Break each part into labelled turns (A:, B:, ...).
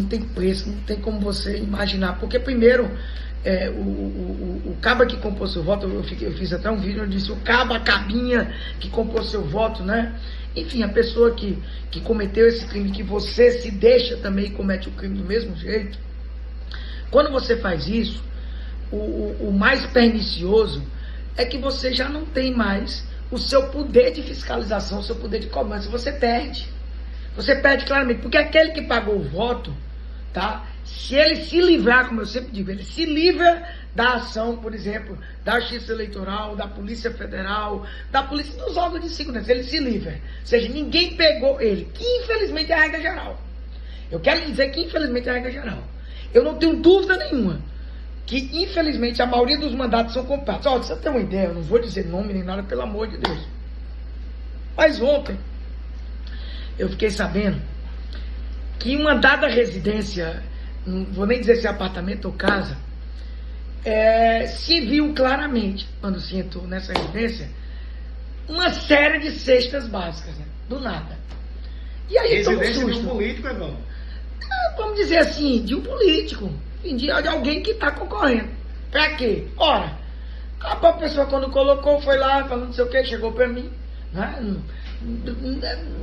A: Não tem preço, não tem como você imaginar. Porque primeiro, o caba que compôs seu voto, eu fiz até um vídeo, eu disse, o caba, a cabinha que compôs seu voto, né? Enfim, a pessoa que cometeu esse crime, que você se deixa também e comete o crime do mesmo jeito. Quando você faz isso, o mais pernicioso é que você já não tem mais o seu poder de fiscalização, o seu poder de cobrança. Você perde. Você perde claramente, porque aquele que pagou o voto, tá? Se ele se livrar, como eu sempre digo, ele se livra da ação, por exemplo, da Justiça Eleitoral, da Polícia Federal, da Polícia, dos órgãos de segurança, ele se livra. Ou seja, ninguém pegou ele, que infelizmente é a regra geral. Eu quero dizer que infelizmente é a regra geral. Eu não tenho dúvida nenhuma que infelizmente a maioria dos mandatos são comprados. Olha, você tem uma ideia, eu não vou dizer nome nem nada, pelo amor de Deus. Mas ontem, eu fiquei sabendo que uma dada residência, não vou nem dizer se é apartamento ou casa, se viu claramente, quando se entrou nessa residência, uma série de cestas básicas, né? Do nada. E aí,
B: residência de um político, Evandro?
A: Vamos dizer assim, de um político, de alguém que está concorrendo. Pra quê? Ora, a própria pessoa quando colocou, foi lá, falando não sei o que, chegou pra mim, né?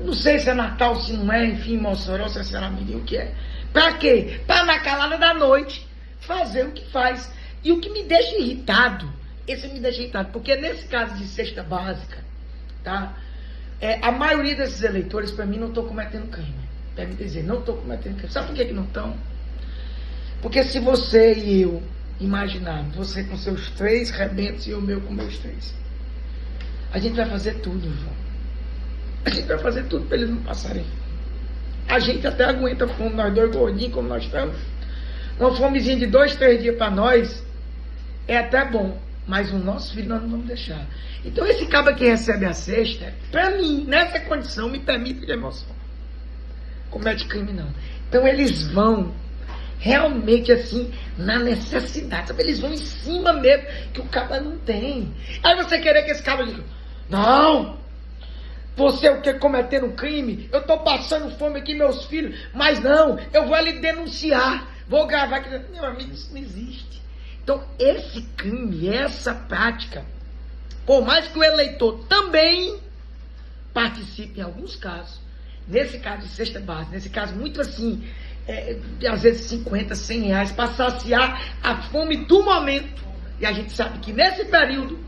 A: Não sei se é Natal, se não é, enfim, Mossoró, se é o que é. Pra quê? Pra na calada da noite fazer o que faz. E o que me deixa irritado, esse me deixa irritado, porque nesse caso de cesta básica, tá? A maioria desses eleitores, pra mim, não estão cometendo crime. Deve dizer, não estou cometendo crime. Sabe por que não estão? Porque se você e eu imaginarmos, você com seus 3 rebentos e o meu com meus 3, a gente vai fazer tudo, João. A gente vai fazer tudo para eles não passarem. A gente até aguenta fome, nós dois gordinhos como nós estamos. Uma fomezinha de 2, 3 dias para nós é até bom, mas o nosso filho nós não vamos deixar. Então esse cara que recebe a cesta, para mim, nessa condição, me permite de emoção. Comete crime não. Então eles vão realmente assim, na necessidade, sabe? Eles vão em cima mesmo, que o cara não tem. Aí você querer que esse cara diga, não, você é o que cometendo crime, eu tô passando fome aqui, meus filhos, mas não, eu vou ali denunciar, vou gravar aqui. Meu amigo, isso não existe. Então esse crime, essa prática, por mais que o eleitor também participe em alguns casos, nesse caso de cesta básica, nesse caso muito assim, às vezes 50, 100 reais, para saciar a fome do momento. E a gente sabe que nesse período,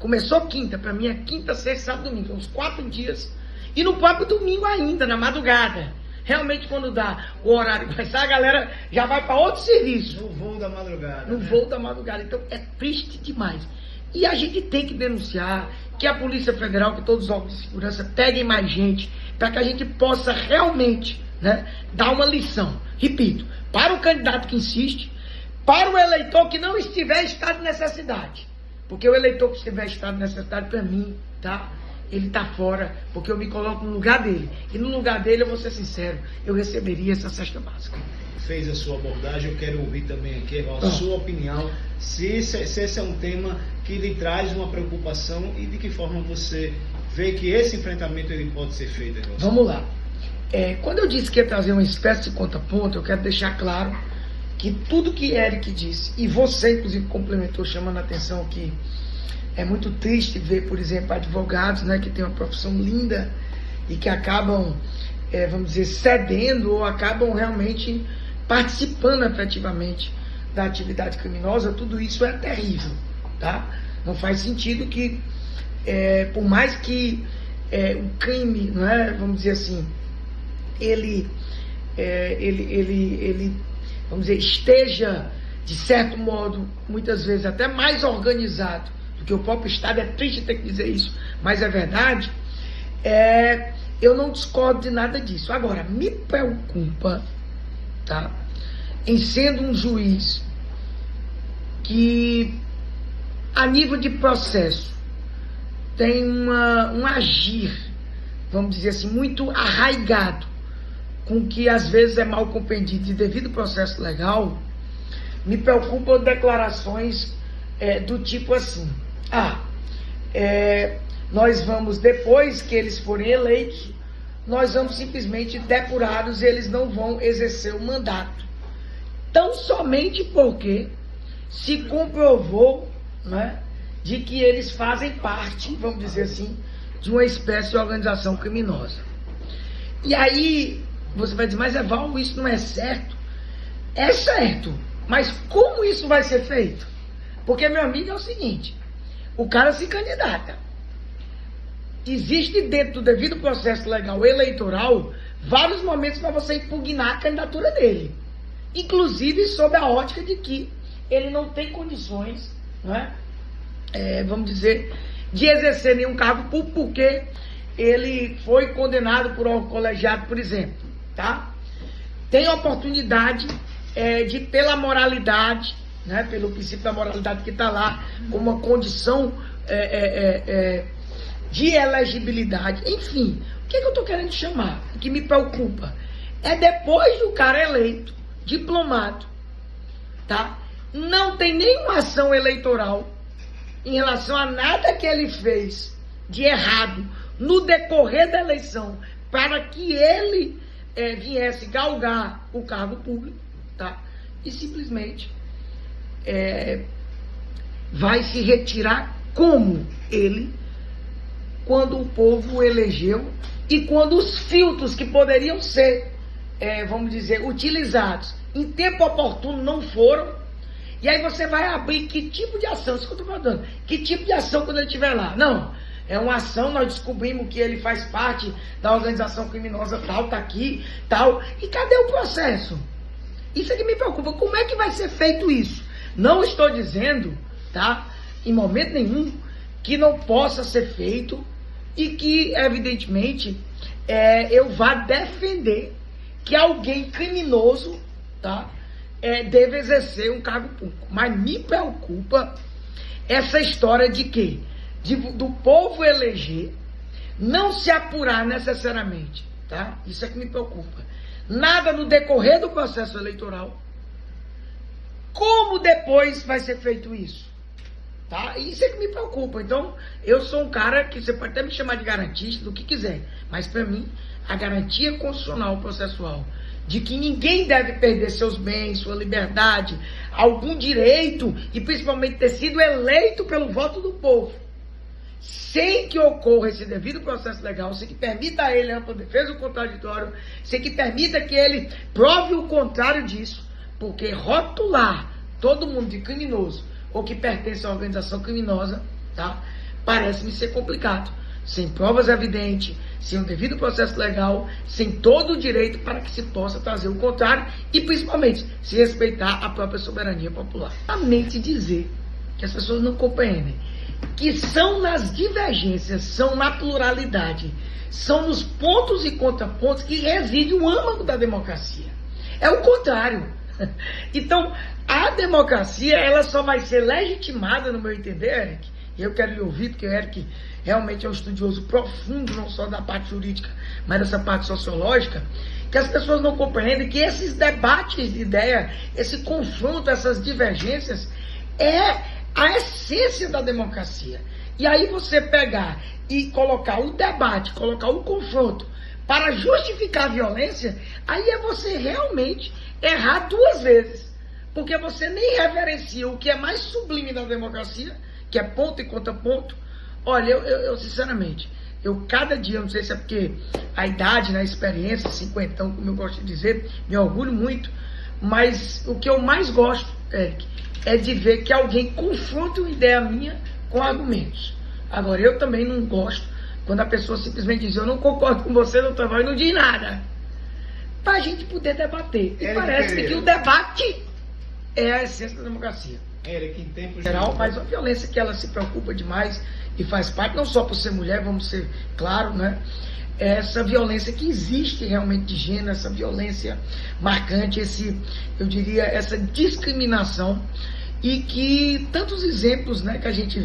A: começou quinta, para mim é quinta, sexta, sábado, domingo, uns 4 dias. E no próprio domingo ainda, na madrugada. Realmente quando dá o horário que começar, a galera já vai para outro serviço.
B: No voo da madrugada.
A: No voo da madrugada. Então é triste demais. E a gente tem que denunciar, que a Polícia Federal, que todos os órgãos de segurança peguem mais gente, para que a gente possa realmente, né, dar uma lição. Repito, para o candidato que insiste, para o eleitor que não estiver em estado de necessidade. Porque o eleitor que estiver em estado de necessidade, para mim, tá? Ele está fora, porque eu me coloco no lugar dele. E no lugar dele, eu vou ser sincero, eu receberia essa cesta básica.
B: Fez a sua abordagem, eu quero ouvir também aqui a sua opinião, se esse é um tema que lhe traz uma preocupação e de que forma você vê que esse enfrentamento ele pode ser feito.
A: Vamos lá. Quando eu disse que ia trazer uma espécie de contraponto, eu quero deixar claro que tudo que Eric disse, e você inclusive complementou chamando a atenção que é muito triste ver, por exemplo, advogados, né, que têm uma profissão linda e que acabam, vamos dizer, cedendo ou acabam realmente participando efetivamente da atividade criminosa. Tudo isso é terrível, tá? Não faz sentido que, por mais que o crime, não é, vamos dizer assim, ele vamos dizer, esteja, de certo modo, muitas vezes até mais organizado do que o próprio Estado. É triste ter que dizer isso, mas é verdade. Eu não discordo de nada disso. Agora, me preocupa, tá, em sendo um juiz que, a nível de processo, tem um agir, vamos dizer assim, muito arraigado, com que às vezes é mal compreendido de devido processo legal. Me preocupam declarações do tipo assim, nós vamos, depois que eles forem eleitos, nós vamos simplesmente depurá-los e eles não vão exercer o mandato. Tão somente porque se comprovou, né, de que eles fazem parte, vamos dizer assim, de uma espécie de organização criminosa. E aí você vai dizer, mas Evaldo, isso não é certo? É certo, mas como isso vai ser feito? Porque, meu amigo, é o seguinte, o cara se candidata. Existe dentro do devido processo legal eleitoral vários momentos para você impugnar a candidatura dele. Inclusive sob a ótica de que ele não tem condições, né, vamos dizer, de exercer nenhum cargo público porque ele foi condenado por um colegiado, por exemplo, tá? Tem a oportunidade de, pela moralidade, né, pelo princípio da moralidade que está lá, como uma condição de elegibilidade, enfim, o que eu estou querendo chamar, o que me preocupa, é depois do cara eleito, diplomado, tá? Não tem nenhuma ação eleitoral em relação a nada que ele fez de errado no decorrer da eleição para que ele viesse galgar o cargo público, tá? E simplesmente vai se retirar como ele, quando o povo o elegeu e quando os filtros que poderiam ser, vamos dizer, utilizados em tempo oportuno não foram. E aí você vai abrir que tipo de ação, isso que eu estou falando, que tipo de ação quando ele estiver lá? Não, é uma ação, nós descobrimos que ele faz parte da organização criminosa tal, tá aqui, tal, e cadê o processo? Isso é que me preocupa, como é que vai ser feito isso? Não estou dizendo, tá, em momento nenhum, que não possa ser feito e que, evidentemente, eu vá defender que alguém criminoso, tá, deve exercer um cargo público. Mas me preocupa essa história de que do povo eleger, não se apurar necessariamente, tá? Isso é que me preocupa. Nada no decorrer do processo eleitoral. Como depois vai ser feito isso? Tá? Isso é que me preocupa. Então, eu sou um cara que você pode até me chamar de garantista, do que quiser, mas para mim, a garantia constitucional processual de que ninguém deve perder seus bens, sua liberdade, algum direito, e principalmente ter sido eleito pelo voto do povo, sem que ocorra esse devido processo legal, sem que permita a ele a defesa do contraditório, sem que permita que ele prove o contrário disso, porque rotular todo mundo de criminoso ou que pertence a uma organização criminosa, tá, parece-me ser complicado. Sem provas evidentes, sem um devido processo legal, sem todo o direito para que se possa trazer o contrário e, principalmente, se respeitar a própria soberania popular. Somente dizer que as pessoas não compreendem que são nas divergências, são na pluralidade, são nos pontos e contrapontos que reside o âmago da democracia. É o contrário. Então, a democracia, ela só vai ser legitimada, no meu entender, Eric, e eu quero lhe ouvir, porque o Eric realmente é um estudioso profundo, não só da parte jurídica, mas dessa parte sociológica, que as pessoas não compreendem que esses debates de ideia, esse confronto, essas divergências, é a essência da democracia. E aí você pegar e colocar o debate, colocar o confronto para justificar a violência, aí é você realmente errar duas vezes. Porque você nem reverencia o que é mais sublime da democracia, que é ponto e contraponto. Olha, eu sinceramente, cada dia, não sei se é porque a idade, né, a experiência, 50, como eu gosto de dizer, me orgulho muito, mas o que eu mais gosto, Eric, é de ver que alguém confronta uma ideia minha com argumentos. Agora, eu também não gosto quando a pessoa simplesmente diz, eu não concordo com você, não trabalho, não diz nada. Para a gente poder debater. E parece que o debate é a essência da democracia.
B: Eric, em tempo
A: geral, mas a violência que ela se preocupa demais e faz parte, não só por ser mulher, vamos ser claro, né? Essa violência que existe realmente de gênero, essa violência marcante, eu diria, essa discriminação, e que tantos exemplos, né, que a gente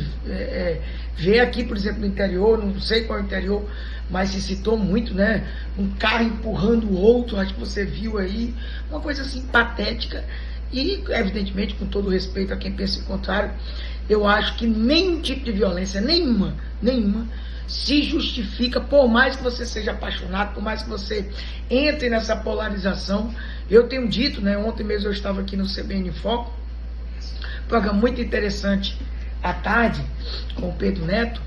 A: vê aqui, por exemplo, no interior, não sei qual é o interior, mas se citou muito, né, um carro empurrando o outro, acho que você viu aí, uma coisa assim patética. E, evidentemente, com todo respeito a quem pensa o contrário, eu acho que nenhum tipo de violência, nenhuma, se justifica, por mais que você seja apaixonado, por mais que você entre nessa polarização. Eu tenho dito, né, ontem mesmo eu estava aqui no CBN Foco, programa muito interessante à tarde, com o Pedro Neto,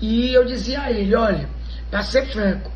A: e eu dizia a ele, olha, para ser franco,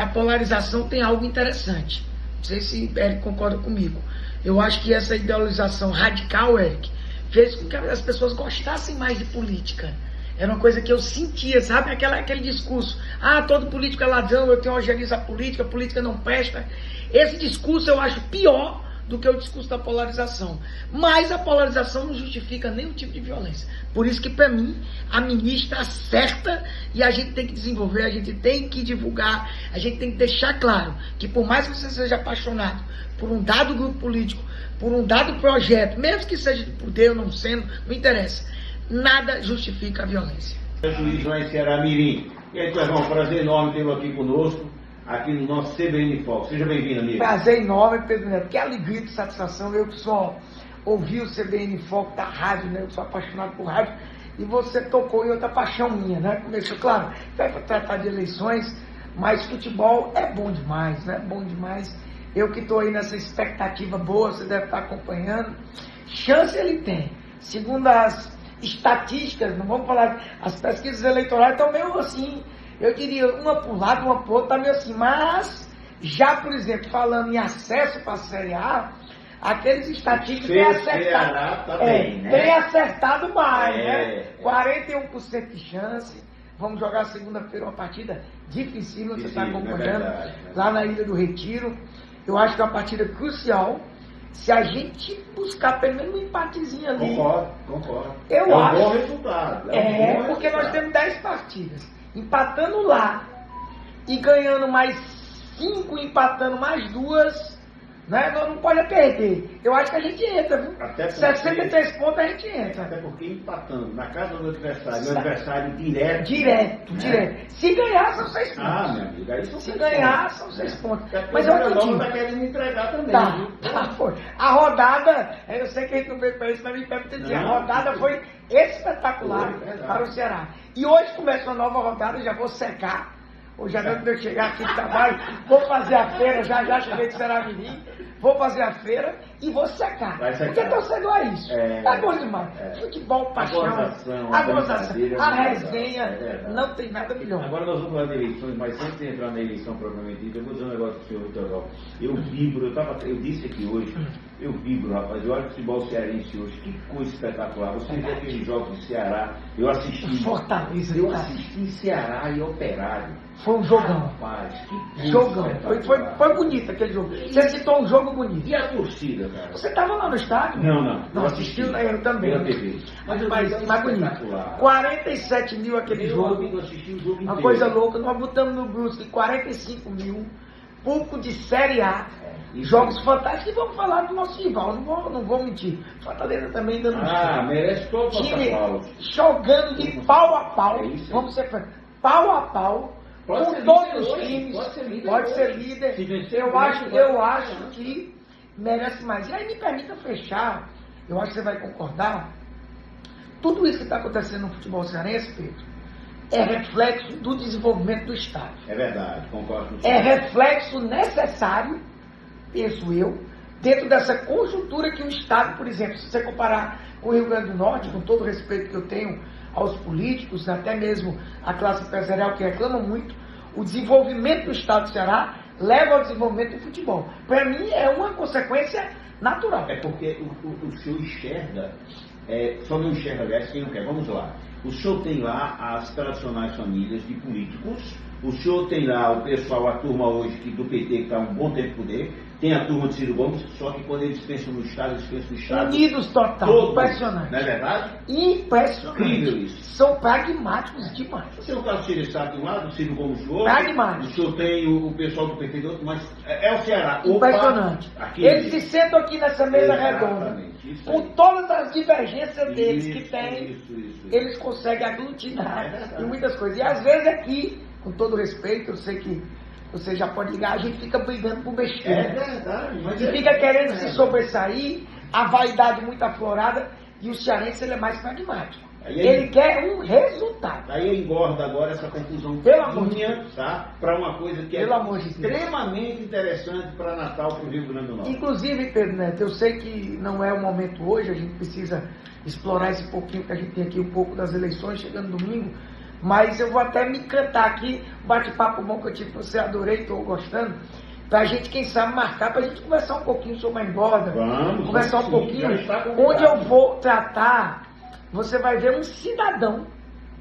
A: a polarização tem algo interessante. Não sei se Eric concorda comigo. Eu acho que essa idealização radical, Eric, fez com que as pessoas gostassem mais de política. Era uma coisa que eu sentia, sabe? Aquele discurso. Ah, todo político é ladrão, eu tenho ojeriza a política não presta. Esse discurso eu acho pior do que o discurso da polarização. Mas a polarização não justifica nenhum tipo de violência. Por isso que, para mim, a ministra acerta e a gente tem que desenvolver, a gente tem que divulgar, a gente tem que deixar claro que por mais que você seja apaixonado por um dado grupo político, por um dado projeto, mesmo que seja de poder ou não sendo, não interessa. Nada justifica a violência.
C: Juiz lá em Ceará Mirim. E aí, Clevão, prazer enorme tê-lo aqui conosco, aqui no nosso CBN Foco. Seja bem-vindo, amigo.
A: Prazer enorme, Pedro Neto. Que alegria, que satisfação. Eu que só ouvi o CBN Foco da rádio, né? Eu sou apaixonado por rádio. E você tocou em outra paixão minha, né? Começou, claro, vai tratar de eleições, mas futebol é bom demais, né? Bom demais. Eu que estou aí nessa expectativa boa, você deve estar acompanhando. Chance ele tem. Segundo as estatísticas, não vamos falar, as pesquisas eleitorais estão meio assim, eu diria, uma para um lado, uma para o outro, está meio assim, mas já, por exemplo, falando em acesso para a Série A, aqueles estatísticos têm acertado, tem acertado mais, né? 41% de chance. Vamos jogar segunda-feira uma partida difícil, você está acompanhando, lá na Ilha do Retiro. Eu acho que é uma partida crucial. Se a gente buscar pelo menos um empatezinho ali.
C: Concordo.
A: Eu acho.
C: Bom resultado.
A: Porque nós temos 10 partidas. Empatando lá e ganhando mais 5, empatando mais 2, né? Nós não pode perder. Eu acho que a gente entra, viu? 63 pontos a gente entra.
C: Até porque empatando na casa do adversário, o adversário direto.
A: Direto. Se ganhar, são 6 pontos.
C: Ah, meu amigo, aí são 6 pontos.
A: Se ganhar, são 6 pontos.
C: Mas eu acredito. Tá querendo entregar também.
A: Foi. A rodada, eu sei que a gente não veio para isso, mas me permite a rodada foi espetacular para o Ceará. E hoje começa uma nova rodada, já vou secar. Hoje já deu eu chegar aqui de trabalho, vou fazer a feira, já cheguei de Ceará Mirim, vou fazer a feira e vou secar. Porque torcedor é isso. É bom demais. Futebol, paixão, a gozação, a resenha, não tem nada melhor.
C: Agora nós vamos falar de eleições, mas antes de entrar na eleição propriamente dita, eu vou dizer um negócio pro senhor Vitor. Eu vibro, eu disse aqui hoje, eu vibro, rapaz, eu olho o futebol cearense hoje, que coisa espetacular. Você vê aqueles jogos de Ceará, eu assisti.
A: Fortaleza,
C: eu assisti Ceará e Operário.
A: Foi um jogão.
C: Rapaz, que
A: jogão. Foi bonito aquele jogo. Você citou um jogo bonito.
C: E a torcida, cara?
A: Você estava lá no estádio?
C: Não.
A: Não assistiu? Eu também.
C: Pela TV.
A: Mas bonito. 47 mil aquele jogo.
C: Eu assisti o jogo inteiro.
A: Uma coisa louca. Nós botamos no Brusque 45 mil. Público de Série A. Jogos fantásticos. E vamos falar do nosso rival. Não vou mentir. Fortaleza também ainda não
C: merece todo o
A: time jogando de pau a pau. Vamos ser francos. Pau a pau. Com todos os times, pode ser líder. Eu acho que merece mais. E aí me permita fechar, eu acho que você vai concordar. Tudo isso que está acontecendo no futebol cearense, Pedro, é reflexo do desenvolvimento do Estado.
C: É verdade, concordo com você.
A: É reflexo necessário, penso eu, dentro dessa conjuntura que o Estado, por exemplo, se você comparar com o Rio Grande do Norte, com todo o respeito que eu tenho aos políticos, até mesmo a classe empresarial que reclama muito, o desenvolvimento do Estado do Ceará leva ao desenvolvimento do futebol. Para mim é uma consequência natural.
C: É porque o senhor enxerga, só não enxerga, aliás, quem não quer. Vamos lá. O senhor tem lá as tradicionais famílias de políticos, o senhor tem lá o pessoal, a turma hoje do PT que está um bom tempo no poder, tem a turma de Ciro Gomes, só que quando eles pensam no Estado, eles pensam no Estado.
A: Unidos total,
C: todos,
A: impressionante.
C: Não é verdade?
A: Impressionante.
C: Incrível isso.
A: São pragmáticos demais.
C: O senhor está Ciro Sá de um lado, o Ciro Gomes do outro.
A: Pragmático.
C: O senhor tem o pessoal do PT do outro, mas é o Ceará.
A: Impressionante. Eles se sentam aqui nessa mesa redonda, com todas as divergências deles que têm, eles conseguem aglutinar em muitas coisas. E às vezes aqui, com todo respeito, eu sei que você já pode ligar, a gente fica brigando por besteira.
C: É verdade. Mas
A: fica querendo se sobressair, a vaidade muito aflorada, e o cearense ele é mais pragmático. Ele quer um resultado.
C: Aí engorda agora essa confusão minha, tá? Para uma coisa que é extremamente interessante para Natal, para o Rio Grande do Norte.
A: Inclusive, Pedro Neto, eu sei que não é o momento hoje, a gente precisa explorar esse pouquinho que a gente tem aqui, um pouco das eleições, chegando domingo, mas eu vou até me cantar aqui, bate-papo bom que eu tive com você, adorei, estou gostando, para a gente, quem sabe, marcar, para a gente conversar um pouquinho sobre a engorda, conversar um pouquinho, onde eu vou tratar, você vai ver um cidadão,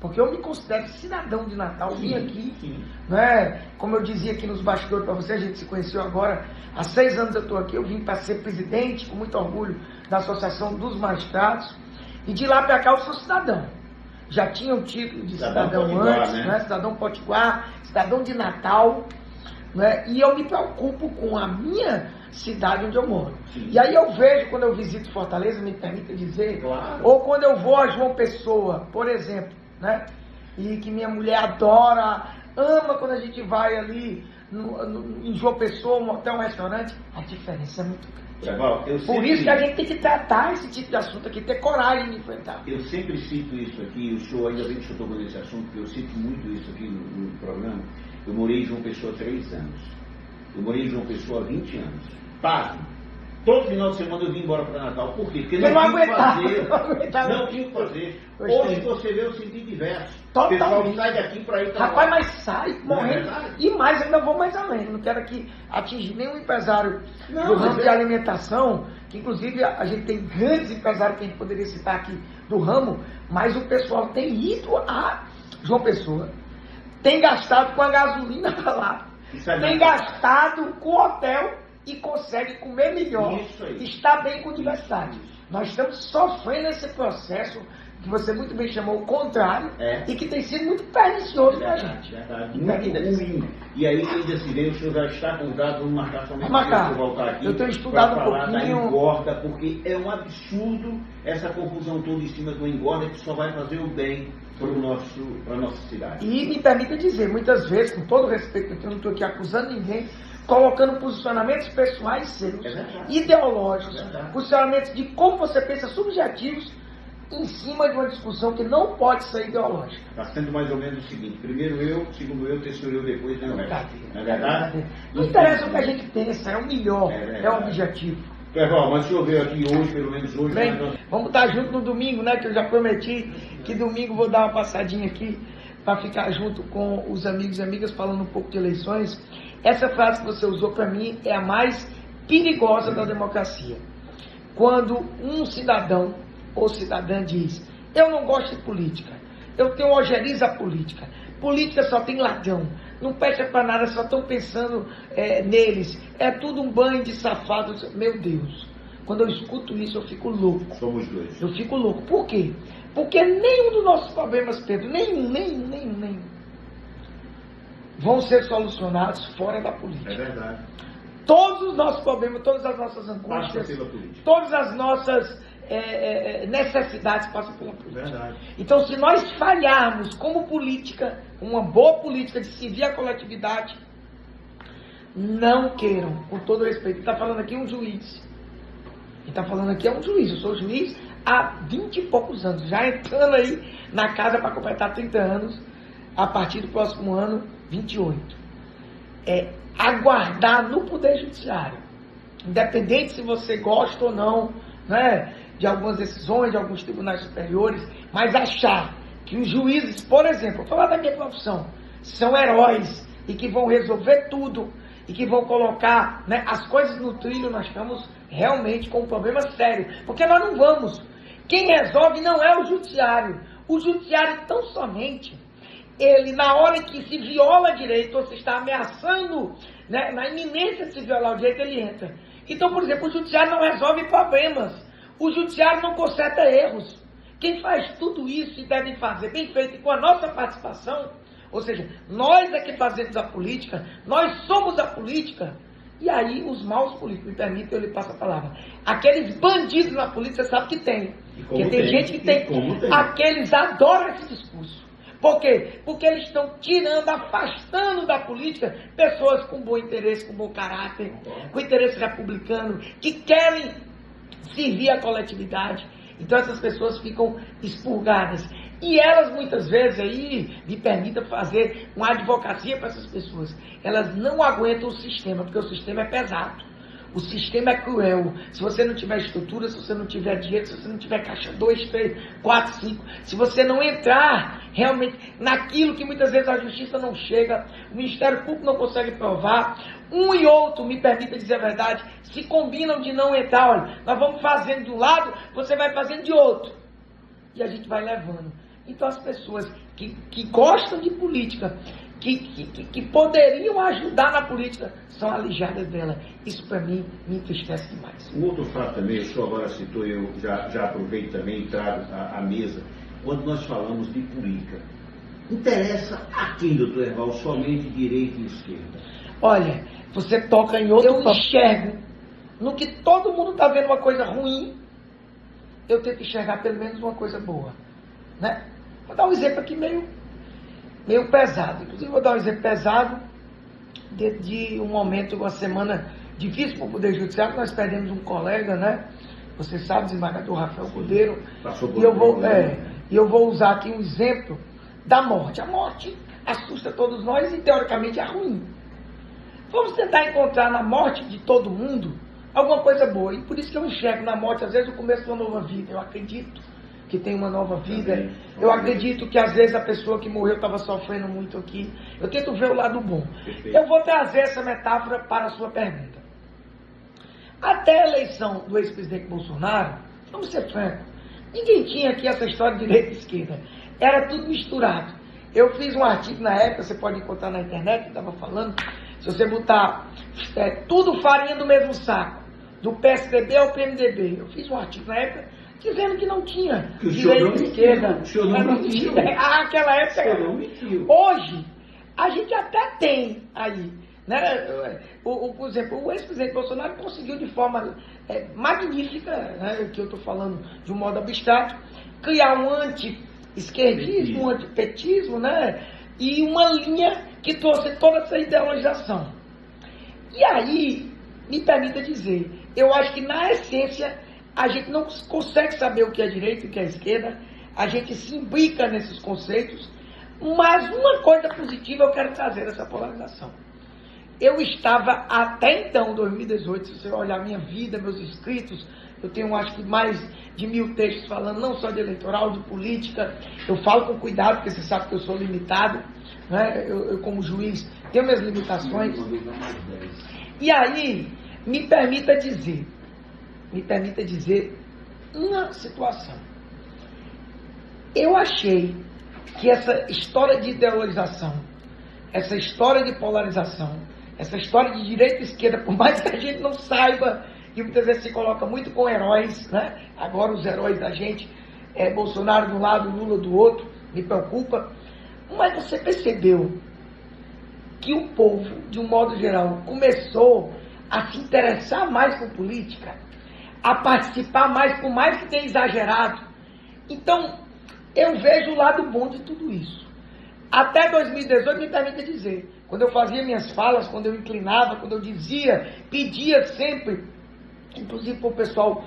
A: porque eu me considero cidadão de Natal, vim aqui, né? Como eu dizia aqui nos bastidores para você, a gente se conheceu agora, há 6 anos eu estou aqui, eu vim para ser presidente, com muito orgulho, da Associação dos Magistrados, e de lá para cá eu sou cidadão. Já tinha o título de cidadão antes, né? Cidadão potiguar, cidadão de Natal, né? E eu me preocupo com a minha cidade onde eu moro. Sim. E aí eu vejo, quando eu visito Fortaleza, me permita dizer, ou quando eu vou a João Pessoa, por exemplo, né? E que minha mulher adora, ama quando a gente vai ali em João Pessoa, um hotel, um restaurante, a diferença é muito grande. Por isso que a gente tem que tratar esse tipo de assunto aqui, ter coragem de enfrentar.
C: Eu sempre cito isso aqui, o senhor ainda bem que o senhor tocou nesse assunto, porque eu cito muito isso aqui no programa. Eu morei em João Pessoa há 3 anos. Eu morei em João Pessoa há 20 anos. Pasmo. Todo final de semana eu vim embora para Natal. Por quê? Porque não tinha o que fazer. Não tinha o que fazer. Hoje você vê o sentido diverso. O pessoal sai daqui para ir para
A: Rapaz, mas sai morrendo. E mais, ainda vou mais além. Não quero aqui atingir nenhum empresário do ramo de alimentação, que inclusive a gente tem grandes empresários que a gente poderia citar aqui do ramo, mas o pessoal tem ido a João Pessoa, tem gastado com a gasolina lá, tem gastado com o hotel e consegue comer melhor, está bem com diversidade. Nós estamos sofrendo esse processo que você muito bem chamou o contrário, e que tem sido muito pernicioso para a gente.
C: Muito ruim. E aí ainda se vê, o senhor já está convidado, vamos marcar somente
A: para
C: voltar aqui.
A: Eu tenho estudado um pouquinho.
C: Da engorda, porque é um absurdo essa confusão toda em cima do engorda, que só vai fazer o bem para a nossa cidade.
A: E me permita dizer, muitas vezes, com todo respeito, eu não estou aqui acusando ninguém, colocando posicionamentos pessoais seus, ideológicos, posicionamentos de como você pensa subjetivos, em cima de uma discussão que não pode ser ideológica.
C: Está sendo mais ou menos o seguinte: primeiro eu, segundo eu, terceiro eu, depois não é. Não é verdade?
A: Não interessa o que a gente pensa, é o melhor, é o objetivo.
C: Mas o senhor veio aqui hoje, pelo menos hoje.
A: Bem, vamos estar junto no domingo, né? Que eu já prometi que domingo vou dar uma passadinha aqui para ficar junto com os amigos e amigas falando um pouco de eleições. Essa frase que você usou para mim é a mais perigosa da democracia. Quando um cidadão ou cidadã diz: eu não gosto de política, eu tenho ojeriza política, política só tem ladrão, não presta para nada, só estão pensando neles, é tudo um banho de safados. Meu Deus, quando eu escuto isso eu fico louco.
C: Somos dois.
A: Eu fico louco. Por quê? Porque nenhum dos nossos problemas, Pedro, nenhum, vão ser solucionados fora da política.
C: É verdade.
A: Todos os nossos problemas, todas as nossas angústias, todas as nossas necessidades passam pela política.
C: Verdade.
A: Então, se nós falharmos como política, uma boa política de servir a coletividade, não queiram, com todo respeito. Ele está falando aqui um juiz. Ele está falando aqui um juiz. Eu sou juiz há 20 e poucos anos, já entrando aí na casa para completar 30 anos, a partir do próximo ano, 28. Aguardar no Poder Judiciário, independente se você gosta ou não, né, de algumas decisões, de alguns tribunais superiores, mas achar que os juízes, por exemplo, vou falar da minha profissão, são heróis e que vão resolver tudo e que vão colocar, né, as coisas no trilho, nós estamos realmente com um problema sério, porque nós não vamos. Quem resolve não é o judiciário. O judiciário tão somente, ele, na hora em que se viola direito, ou se está ameaçando, né, na iminência de se violar o direito, ele entra. Então, por exemplo, o judiciário não resolve problemas. O judiciário não conserta erros. Quem faz tudo isso e deve fazer bem feito e com a nossa participação, ou seja, nós é que fazemos a política, nós somos a política, e aí os maus políticos, me permitem, eu lhe passo a palavra. Aqueles bandidos na política, você sabe que tem. Porque tem gente que tem. Aqueles adoram esse discurso. Por quê? Porque eles estão tirando, afastando da política pessoas com bom interesse, com bom caráter, com interesse republicano, que querem servir a coletividade, Então essas pessoas ficam expurgadas. E elas muitas vezes aí, me permitam fazer uma advocacia para essas pessoas, elas não aguentam o sistema, porque o sistema é pesado. O sistema é cruel. Se você não tiver estrutura, se você não tiver dinheiro, se você não tiver caixa 2, 3, 4, 5, se você não entrar realmente naquilo que muitas vezes a justiça não chega, o Ministério Público não consegue provar, um e outro, me permita dizer a verdade, se combinam de não entrar. Olha, nós vamos fazendo de um lado, você vai fazendo de outro. E a gente vai levando. Então as pessoas que gostam de política, que poderiam ajudar na política, são alijadas dela. Isso para mim me entristece demais.
C: Um outro fato também, o senhor agora citou, eu já aproveito também e trago à mesa, quando nós falamos de política, interessa a quem, doutor Herval, somente direita e esquerda?
A: Olha, você toca em outro... Eu enxergo, no que todo mundo está vendo uma coisa ruim, eu tento enxergar pelo menos uma coisa boa, né? Vou dar um exemplo aqui meio pesado. Inclusive, vou dar um exemplo pesado de um momento, uma semana difícil para o Poder Judiciário. Nós perdemos um colega, né? Você sabe, desembargador Rafael Cordeiro. E eu vou usar aqui um exemplo da morte. A morte assusta todos nós e, teoricamente, é ruim. Vamos tentar encontrar na morte de todo mundo alguma coisa boa. E por isso que eu enxergo na morte, às vezes, o começo de uma nova vida. Eu acredito que tem uma nova vida. Eu acredito que às vezes a pessoa que morreu estava sofrendo muito aqui. Eu tento ver o lado bom. Eu vou trazer essa metáfora para a sua pergunta. Até a eleição do ex-presidente Bolsonaro, vamos ser francos, ninguém tinha aqui essa história de direita e esquerda. Era tudo misturado. Eu fiz um artigo na época, você pode encontrar na internet, que estava falando, se você botar tudo farinha do mesmo saco, do PSDB ao PMDB. Eu fiz um artigo na época dizendo que não tinha direita e esquerda. Aquela época. Hoje, a gente até tem aí, né? Por exemplo, o ex-presidente Bolsonaro conseguiu de forma magnífica, né, que eu estou falando de um modo abstrato, criar um anti-esquerdismo, um antipetismo, né? E uma linha que trouxe toda essa ideologização. E aí, me permita dizer, eu acho que na essência a gente não consegue saber o que é direita e o que é esquerda, a gente se imbrica nesses conceitos, mas uma coisa positiva eu quero trazer dessa polarização. Eu estava até então, 2018, se você olhar minha vida, meus escritos, eu tenho acho que mais de 1000 textos falando não só de eleitoral, de política, eu falo com cuidado, porque você sabe que eu sou limitado, né? Eu como juiz tenho minhas limitações. E aí, me permita dizer uma situação. Eu achei que essa história de ideologização, essa história de polarização, essa história de direita e esquerda, por mais que a gente não saiba, e muitas vezes se coloca muito com heróis, né? Agora os heróis da gente, Bolsonaro de um lado, Lula do outro, me preocupa. Mas você percebeu que o povo, de um modo geral, começou a se interessar mais por política, a participar mais, por mais que tenha exagerado. Então, eu vejo o lado bom de tudo isso. Até 2018, me permita dizer, quando eu fazia minhas falas, quando eu inclinava, quando eu dizia, pedia sempre, inclusive para o pessoal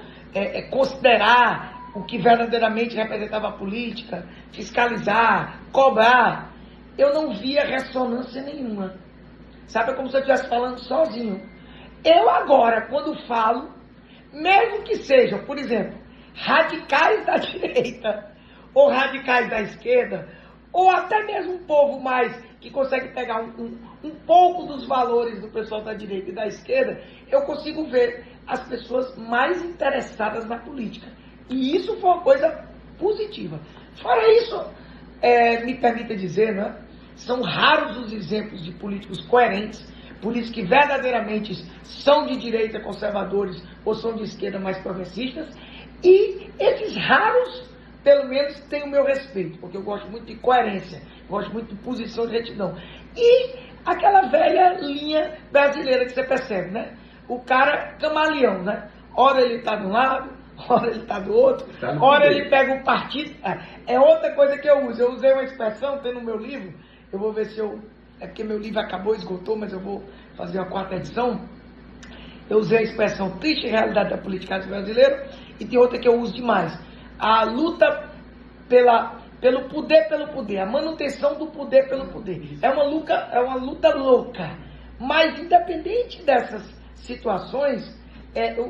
A: considerar o que verdadeiramente representava a política, fiscalizar, cobrar, eu não via ressonância nenhuma. Sabe, é como se eu estivesse falando sozinho. Eu agora, quando falo, mesmo que sejam, por exemplo, radicais da direita, ou radicais da esquerda, ou até mesmo um povo mais que consegue pegar um pouco dos valores do pessoal da direita e da esquerda, eu consigo ver as pessoas mais interessadas na política. E isso foi uma coisa positiva. Fora isso, me permita dizer, né, são raros os exemplos de políticos coerentes, políticos que verdadeiramente são de direita, conservadores, ou são de esquerda, mais progressistas, e esses raros, pelo menos, têm o meu respeito, porque eu gosto muito de coerência, gosto muito de posição de retidão. E aquela velha linha brasileira que você percebe, né? O cara camaleão, né? Ora ele está de um lado, ora ele está do outro, ora ele pega um partido. É outra coisa que eu uso. Eu usei uma expressão, tem no meu livro, eu vou ver se eu... É porque meu livro acabou, esgotou, mas eu vou fazer uma 4ª edição. Eu usei a expressão triste realidade da política brasileira, e tem outra que eu uso demais. a luta pelo poder, a manutenção do poder pelo poder. É uma luta louca. Mas independente dessas situações,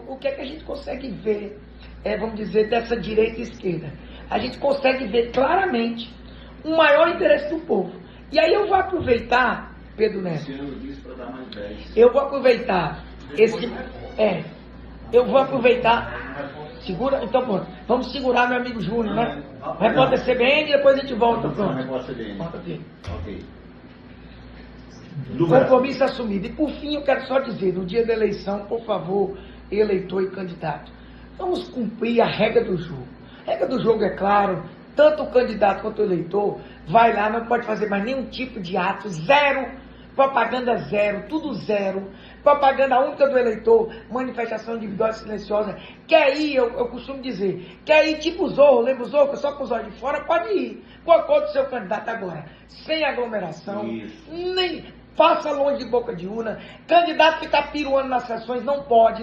A: o que é que a gente consegue ver, vamos dizer, dessa direita e esquerda? A gente consegue ver claramente o maior interesse do povo. E aí eu vou aproveitar, Pedro Neto. Eu vou aproveitar eu vou aproveitar. Segura, então pronto. Vamos segurar meu amigo Júnior, né? Repórter CBN e depois a gente volta. Pronto. Volta aqui.
C: Ok.
A: Compromisso assumido. E por fim eu quero só dizer, no dia da eleição, por favor, eleitor e candidato, vamos cumprir a regra do jogo. A regra do jogo é claro, tanto o candidato quanto o eleitor vai lá, não pode fazer mais nenhum tipo de ato, zero, propaganda zero, tudo zero, propaganda única do eleitor, manifestação individual silenciosa. Quer ir, eu costumo dizer, quer ir tipo Zorro, lembra o Zorro, só com os olhos de fora, pode ir, com a cor do seu candidato agora, sem aglomeração, nem... Faça longe de boca de urna. Candidato ficar piruando nas sessões, não pode.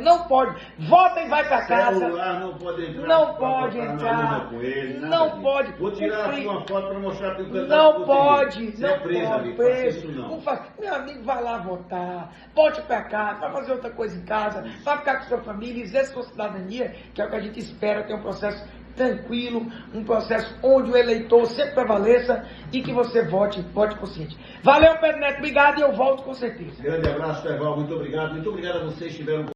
A: Vota e vai para casa.
C: Celular não pode entrar.
A: Não pode entrar.
C: Com ele,
A: não pode.
C: Vou tirar aqui uma foto para mostrar para o candidato.
A: Não pode. Não
C: pode.
A: Preso. Não faz. Meu amigo, vai lá votar. Volte para casa, vai fazer outra coisa em casa, vai ficar com sua família, exerce sua cidadania, que é o que a gente espera, ter um processo tranquilo, um processo onde o eleitor sempre prevaleça e que você vote consciente. Valeu, Pedro Neto, obrigado e eu volto com certeza.
C: Grande abraço, Perval, muito obrigado. Muito obrigado a vocês que estiveram